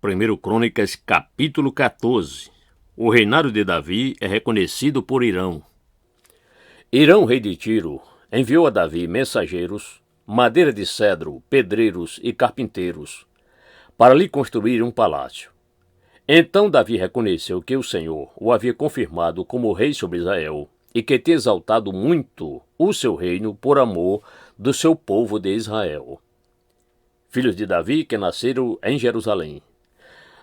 1 Crônicas, capítulo 14. O reinado de Davi é reconhecido por Irão. Irão, rei de Tiro, enviou a Davi mensageiros, madeira de cedro, pedreiros e carpinteiros, para lhe construir um palácio. Então Davi reconheceu que o Senhor o havia confirmado como rei sobre Israel e que tinha exaltado muito o seu reino por amor do seu povo de Israel. Filhos de Davi que nasceram em Jerusalém.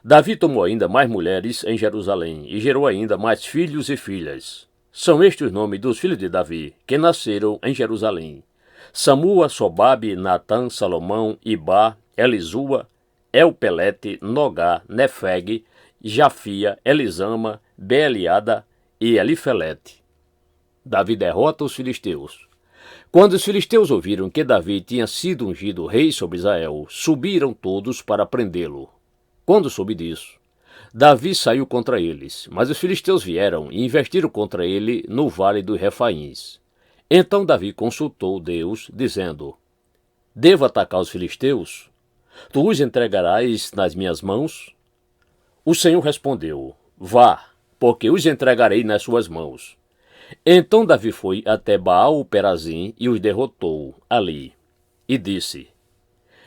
Davi tomou ainda mais mulheres em Jerusalém e gerou ainda mais filhos e filhas. São estes os nomes dos filhos de Davi que nasceram em Jerusalém: Samua, Sobabe, Natã, Salomão, Ibá, Elisua, Elpelete, Nogá, Nefeg, Jafia, Elisama, Beeliada e Elifelete. Davi derrota os filisteus. Quando os filisteus ouviram que Davi tinha sido ungido rei sobre Israel, subiram todos para prendê-lo. Quando soube disso, Davi saiu contra eles, mas os filisteus vieram e investiram contra ele no vale dos Refaíns. Então Davi consultou Deus, dizendo: Devo atacar os filisteus? Tu os entregarás nas minhas mãos? O Senhor respondeu: Vá, porque os entregarei nas suas mãos. Então Davi foi até Baal-Perazim e os derrotou ali. E disse: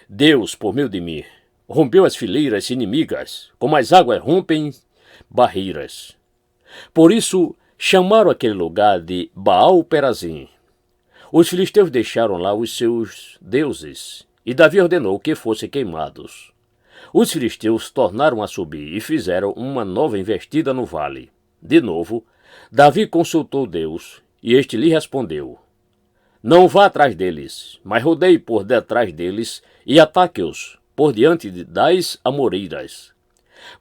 Deus, por meio de mim, rompeu as fileiras inimigas, como as águas rompem barreiras. Por isso chamaram aquele lugar de Baal-Perazim. Os filisteus deixaram lá os seus deuses, e Davi ordenou que fossem queimados. Os filisteus tornaram a subir e fizeram uma nova investida no vale. De novo, Davi consultou Deus, e este lhe respondeu: Não vá atrás deles, mas rodeie por detrás deles e ataque-os por diante das amoreiras.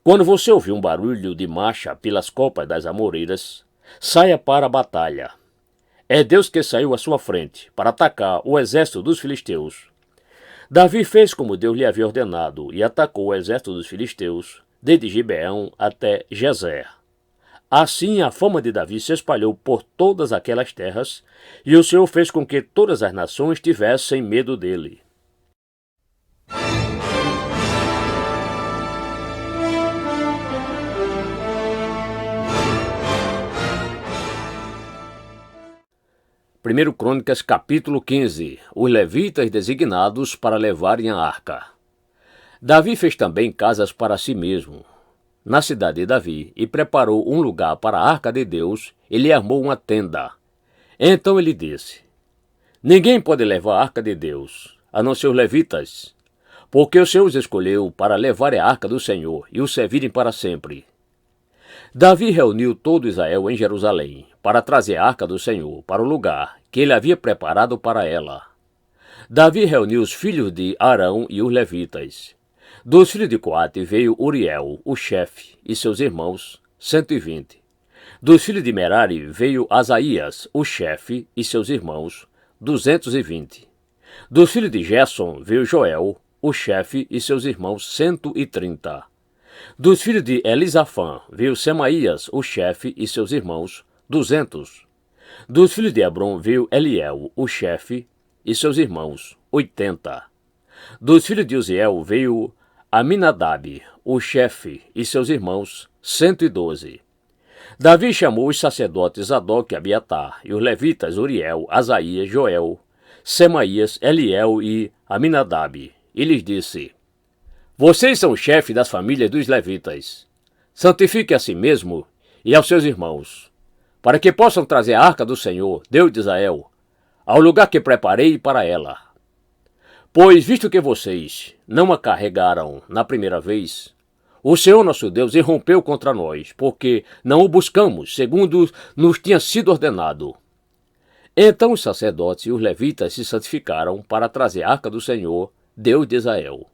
Quando você ouvir um barulho de marcha pelas copas das amoreiras, saia para a batalha. É Deus que saiu à sua frente para atacar o exército dos filisteus. Davi fez como Deus lhe havia ordenado e atacou o exército dos filisteus, desde Gibeão até Gezer. Assim a fama de Davi se espalhou por todas aquelas terras, e o Senhor fez com que todas as nações tivessem medo dele. Primeiro Crônicas, capítulo 15. Os levitas designados para levarem a arca. Davi fez também casas para si mesmo na cidade de Davi, e preparou um lugar para a arca de Deus, e lhe armou uma tenda. Então ele disse: Ninguém pode levar a arca de Deus, a não ser os levitas, porque o Senhor os escolheu para levar a arca do Senhor e o servirem para sempre. Davi reuniu todo Israel em Jerusalém, para trazer a arca do Senhor para o lugar que ele havia preparado para ela. Davi reuniu os filhos de Arão e os levitas. Dos filhos de Coate veio Uriel, o chefe, e seus irmãos, 120. Dos filhos de Merari veio Asaías, o chefe, e seus irmãos, 220. Dos filhos de Gerson veio Joel, o chefe, e seus irmãos, 130. Dos filhos de Elisafã veio Semaías, o chefe, e seus irmãos, 200. Dos filhos de Hebron veio Eliel, o chefe, e seus irmãos, 80. Dos filhos de Uziel veio Aminadab, o chefe, e seus irmãos, 112. Davi chamou os sacerdotes Zadok e Abiatar, e os levitas Uriel, Asaías, Joel, Semaías, Eliel e Aminadab, e lhes disse: Vocês são chefes das famílias dos levitas. Santifique a si mesmo e aos seus irmãos, para que possam trazer a arca do Senhor, Deus de Israel, ao lugar que preparei para ela. Pois, visto que vocês não a carregaram na primeira vez, o Senhor nosso Deus irrompeu contra nós, porque não o buscamos, segundo nos tinha sido ordenado. Então os sacerdotes e os levitas se santificaram para trazer a arca do Senhor, Deus de Israel.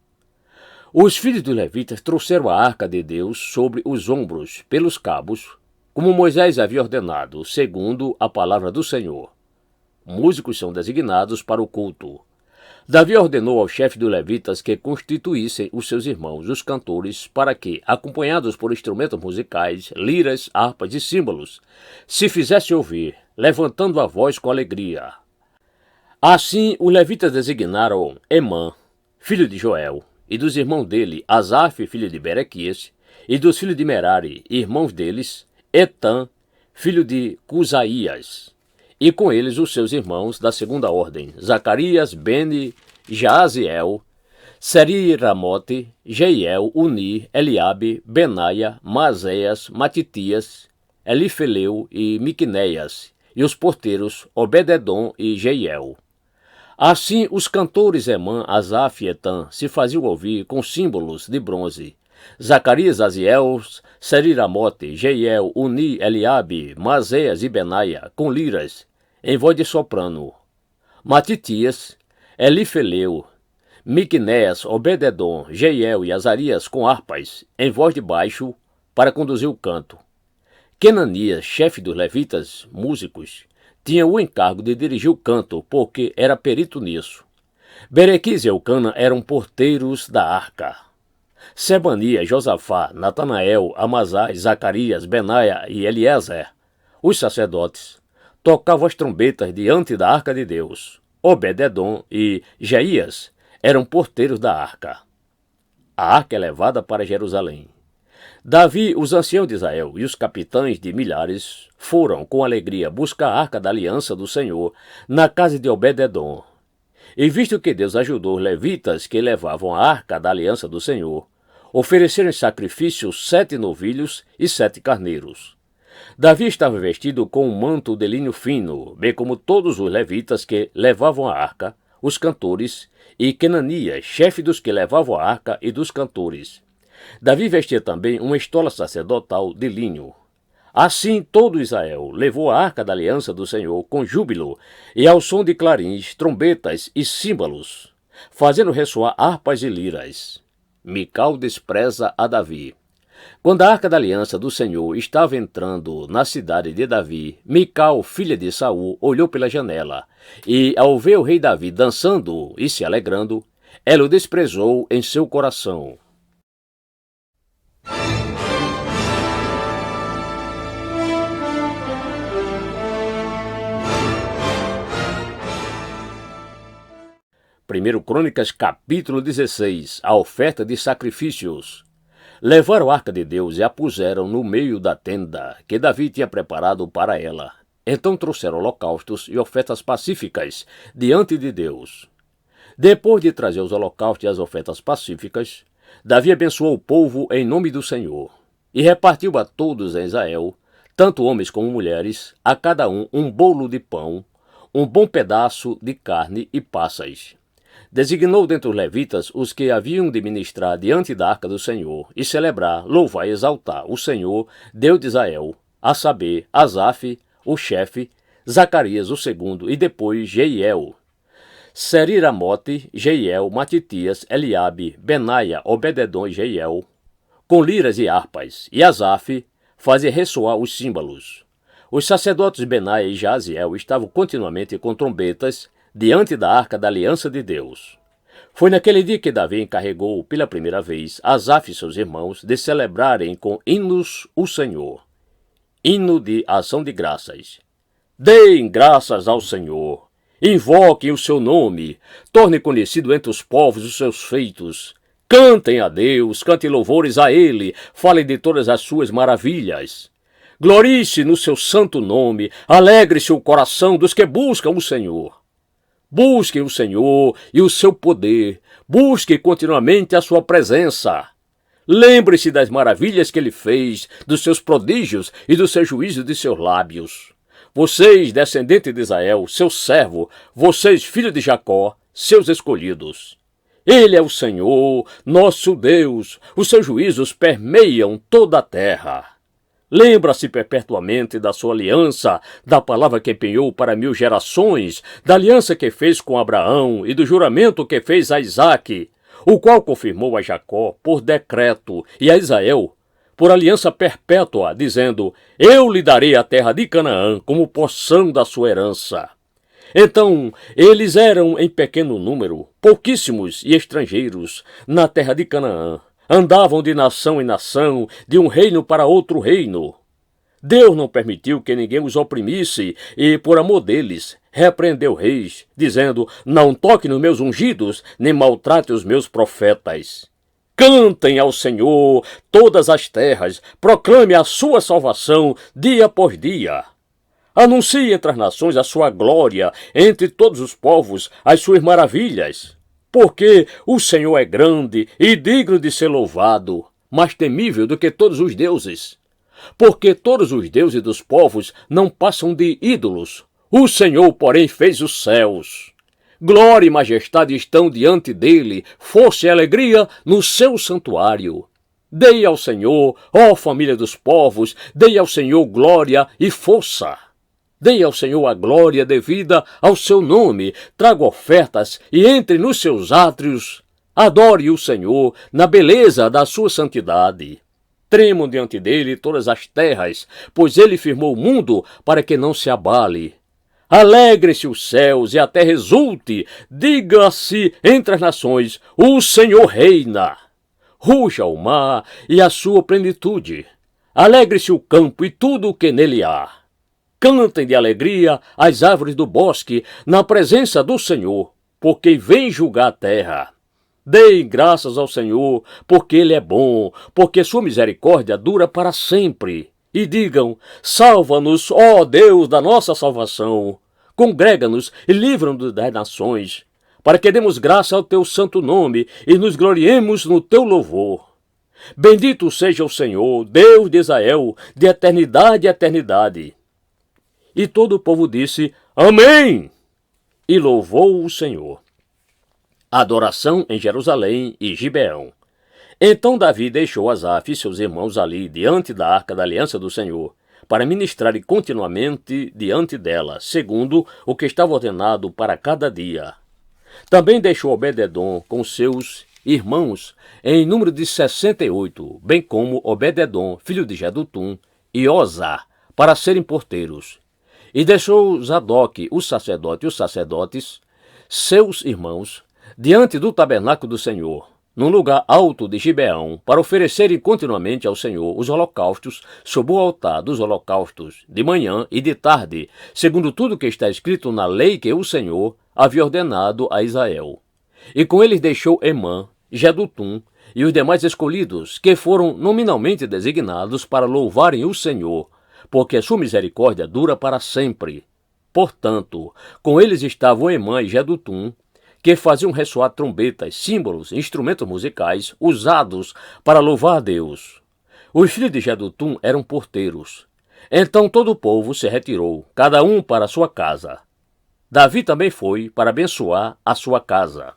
Os filhos dos levitas trouxeram a arca de Deus sobre os ombros, pelos cabos, como Moisés havia ordenado, segundo a palavra do Senhor. Músicos são designados para o culto. Davi ordenou aos chefes dos levitas que constituíssem os seus irmãos, os cantores, para que, acompanhados por instrumentos musicais, liras, harpas e símbolos, se fizessem ouvir, levantando a voz com alegria. Assim, os levitas designaram Emã, filho de Joel, e dos irmãos dele, Asaf, filho de Berequias, e dos filhos de Merari, irmãos deles, Etan, filho de Cusaías, e com eles os seus irmãos da segunda ordem, Zacarias, Beni, Jaaziel, Seriramote, Jeiel, Uni, Eliabe, Benaia, Maséias, Matitias, Elifeleu e Miqunéias, e os porteiros Obededom e Jeiel. Assim, os cantores Emã, Asaf e Etan se faziam ouvir com símbolos de bronze. Zacarias, Aziel, Seriramote, Jeiel, Uni, Eliabe, Maséias e Benaia, com liras, em voz de soprano. Matitias, Elifeleu, Miqunéias, Obededom, Jeiel e Azarias com harpas, em voz de baixo, para conduzir o canto. Kenanias, chefe dos levitas, músicos, tinha o encargo de dirigir o canto, porque era perito nisso. Berequias e Eucana eram porteiros da arca. Sebania, Josafá, Natanael, Amazás, Zacarias, Benaia e Eliezer, os sacerdotes, tocavam as trombetas diante da arca de Deus. Obededom e Jeías eram porteiros da arca. A arca é levada para Jerusalém. Davi, os anciãos de Israel e os capitães de milhares foram com alegria buscar a arca da aliança do Senhor na casa de Obededom. E visto que Deus ajudou os levitas que levavam a arca da aliança do Senhor, ofereceram em sacrifício 7 novilhos e 7 carneiros. Davi estava vestido com um manto de linho fino, bem como todos os levitas que levavam a arca, os cantores, e Kenanias, chefe dos que levavam a arca e dos cantores. Davi vestia também uma estola sacerdotal de linho. Assim todo Israel levou a arca da aliança do Senhor com júbilo e ao som de clarins, trombetas e símbolos, fazendo ressoar harpas e liras. Mical despreza a Davi. Quando a arca da aliança do Senhor estava entrando na cidade de Davi, Mical, filha de Saul, olhou pela janela, e ao ver o rei Davi dançando e se alegrando, ela o desprezou em seu coração. Primeiro Crônicas, capítulo 16, a oferta de sacrifícios. Levaram a arca de Deus e a puseram no meio da tenda que Davi tinha preparado para ela. Então trouxeram holocaustos e ofertas pacíficas diante de Deus. Depois de trazer os holocaustos e as ofertas pacíficas, Davi abençoou o povo em nome do Senhor e repartiu a todos em Israel, tanto homens como mulheres, a cada um bolo de pão, um bom pedaço de carne e passas. Designou dentre os levitas os que haviam de ministrar diante da arca do Senhor e celebrar, louvar e exaltar o Senhor, Deus de Israel, a saber, Asaf, o chefe, Zacarias, o segundo, e depois Jeiel, Seriramote, Jeiel, Matitias, Eliabe, Benaia, Obededom e Jeiel, com liras e harpas, e Asaf fazia ressoar os símbolos. Os sacerdotes Benaia e Jaaziel estavam continuamente com trombetas diante da arca da aliança de Deus. Foi naquele dia que Davi encarregou pela primeira vez Asaf e seus irmãos de celebrarem com hinos o Senhor. Hino de ação de graças. Deem graças ao Senhor, invoquem o seu nome, tornem conhecido entre os povos os seus feitos. Cantem a Deus, cantem louvores a Ele, falem de todas as suas maravilhas. Glorie-se no seu santo nome, alegre-se o coração dos que buscam o Senhor. Busquem o Senhor e o seu poder, busquem continuamente a sua presença. Lembre-se das maravilhas que ele fez, dos seus prodígios e do seu juízo de seus lábios. Vocês, descendentes de Israel, seu servo, vocês, filhos de Jacó, seus escolhidos. Ele é o Senhor, nosso Deus, os seus juízos permeiam toda a terra. Lembra-se perpetuamente da sua aliança, da palavra que empenhou para 1000 gerações, da aliança que fez com Abraão e do juramento que fez a Isaque, o qual confirmou a Jacó por decreto e a Israel por aliança perpétua, dizendo: eu lhe darei a terra de Canaã como porção da sua herança. Então, eles eram em pequeno número, pouquíssimos e estrangeiros, na terra de Canaã. Andavam de nação em nação, de um reino para outro reino. Deus não permitiu que ninguém os oprimisse e, por amor deles, repreendeu reis, dizendo: não toque nos meus ungidos, nem maltrate os meus profetas. Cantem ao Senhor todas as terras, proclame a sua salvação dia por dia. Anuncie entre as nações a sua glória, entre todos os povos as suas maravilhas. Porque o Senhor é grande e digno de ser louvado, mais temível do que todos os deuses. Porque todos os deuses dos povos não passam de ídolos. O Senhor, porém, fez os céus. Glória e majestade estão diante dele, força e alegria no seu santuário. Dei ao Senhor, ó família dos povos, dei ao Senhor glória e força. Dei ao Senhor a glória devida ao seu nome, traga ofertas e entre nos seus átrios. Adore o Senhor na beleza da sua santidade. Tremam diante dele todas as terras, pois ele firmou o mundo para que não se abale. Alegre-se os céus e a terra exulte, diga-se entre as nações, o Senhor reina. Ruja o mar e a sua plenitude. Alegre-se o campo e tudo o que nele há. Cantem de alegria as árvores do bosque na presença do Senhor, porque vem julgar a terra. Deem graças ao Senhor, porque Ele é bom, porque sua misericórdia dura para sempre. E digam: salva-nos, ó Deus da nossa salvação. Congrega-nos e livra-nos das nações, para que demos graça ao teu santo nome e nos gloriemos no teu louvor. Bendito seja o Senhor, Deus de Israel, de eternidade a eternidade. E todo o povo disse: amém! E louvou o Senhor. Adoração em Jerusalém e Gibeão. Então Davi deixou Asaf e seus irmãos ali diante da arca da aliança do Senhor, para ministrarem continuamente diante dela, segundo o que estava ordenado para cada dia. Também deixou Obed-edom com seus irmãos, em número de 68, bem como Obed-edom, filho de Jedutum, e Osá, para serem porteiros. E deixou Zadok, o sacerdote e os sacerdotes, seus irmãos, diante do tabernáculo do Senhor, num lugar alto de Gibeão, para oferecerem continuamente ao Senhor os holocaustos sob o altar dos holocaustos, de manhã e de tarde, segundo tudo que está escrito na lei que o Senhor havia ordenado a Israel. E com eles deixou Emã, Jedutum e os demais escolhidos, que foram nominalmente designados para louvarem o Senhor, porque a sua misericórdia dura para sempre. Portanto, com eles estavam Emã e Jedutum, que faziam ressoar trombetas, símbolos, instrumentos musicais usados para louvar a Deus. Os filhos de Jedutum eram porteiros. Então todo o povo se retirou, cada um para a sua casa. Davi também foi para abençoar a sua casa.